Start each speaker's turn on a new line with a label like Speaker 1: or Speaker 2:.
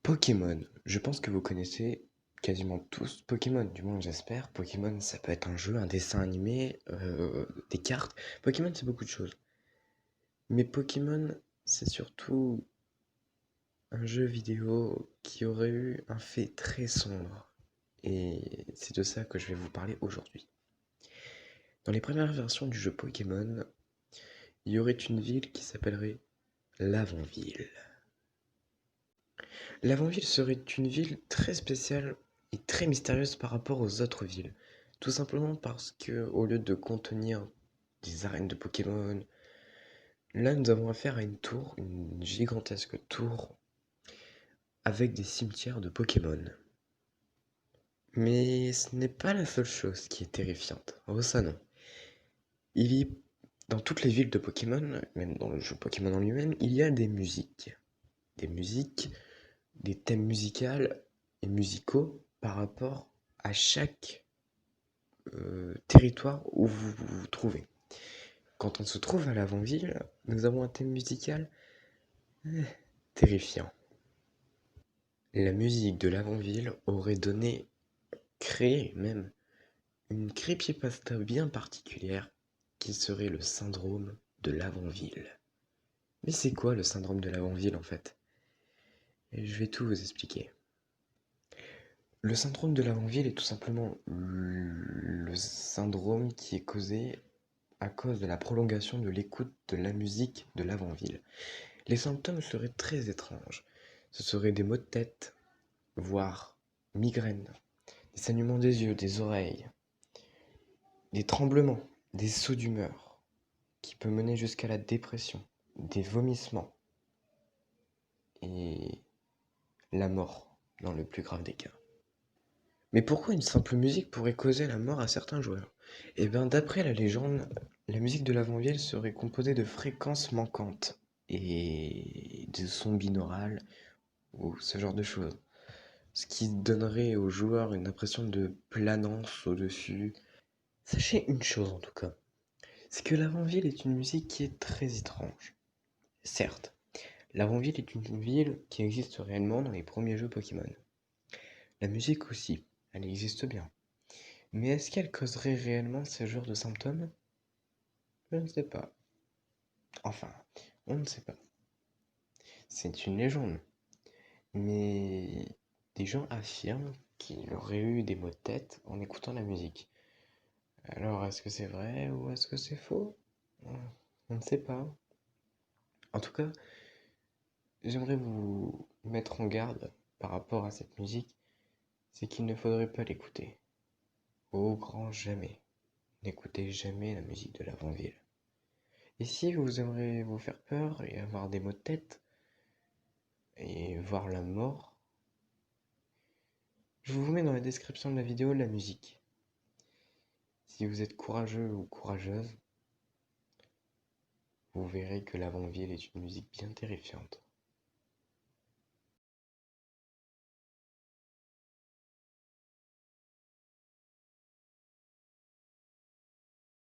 Speaker 1: Pokémon, je pense que vous connaissez quasiment tous Pokémon, du moins j'espère. Pokémon, ça peut être un jeu, un dessin animé, des cartes. Pokémon, c'est beaucoup de choses. Mais Pokémon, c'est surtout un jeu vidéo qui aurait eu un fait très sombre. Et c'est de ça que je vais vous parler aujourd'hui. Dans les premières versions du jeu Pokémon, il y aurait une ville qui s'appellerait Lavonville. Lavonville serait une ville très spéciale et très mystérieuse par rapport aux autres villes. Tout simplement parce que, au lieu de contenir des arènes de Pokémon, là nous avons affaire à une tour, une gigantesque tour, avec des cimetières de Pokémon. Mais ce n'est pas la seule chose qui est terrifiante. Oh ça non. Il y Dans toutes les villes de Pokémon, même dans le jeu Pokémon en lui-même, il y a des musiques. Des musiques, des thèmes musicaux et musicaux par rapport à chaque territoire où vous vous trouvez. Quand on se trouve à l'avant-ville, nous avons un thème musical euh, terrifiant. La musique de l'avant-ville aurait créé même, une creepypasta bien particulière qui serait le syndrome de l'avant-ville. Mais c'est quoi le syndrome de l'avant-ville en fait? Et je vais tout vous expliquer. Le syndrome de l'avant-ville est tout simplement le syndrome qui est causé à cause de la prolongation de l'écoute de la musique de l'avant-ville. Les symptômes seraient très étranges. Ce seraient des maux de tête, voire migraines, des saignements des yeux, des oreilles, des tremblements, des sauts d'humeur, qui peut mener jusqu'à la dépression, des vomissements et la mort dans le plus grave des cas. Mais pourquoi une simple musique pourrait causer la mort à certains joueurs? Eh bien, d'après la légende, la musique de l'avant-ville serait composée de fréquences manquantes et de sons binaurales ou ce genre de choses. Ce qui donnerait aux joueurs une impression de planance au-dessus. Sachez une chose en tout cas, c'est que l'avant-ville est une musique qui est très étrange. Certes, l'avant-ville est une ville qui existe réellement dans les premiers jeux Pokémon. La musique aussi, elle existe bien. Mais est-ce qu'elle causerait réellement ce genre de symptômes? Je ne sais pas. Enfin, on ne sait pas. C'est une légende. Mais des gens affirment qu'il aurait eu des maux de tête en écoutant la musique. Alors, est-ce que c'est vrai ou est-ce que c'est faux? On ne sait pas. En tout cas, j'aimerais vous mettre en garde par rapport à cette musique, c'est qu'il ne faudrait pas l'écouter. Au grand jamais. N'écoutez jamais la musique de l'avant-ville. Et si vous aimeriez vous faire peur et avoir des maux de tête et voir la mort, je vous mets dans la description de la vidéo la musique. Si vous êtes courageux ou courageuse, vous verrez que l'avant-ville est une musique bien terrifiante.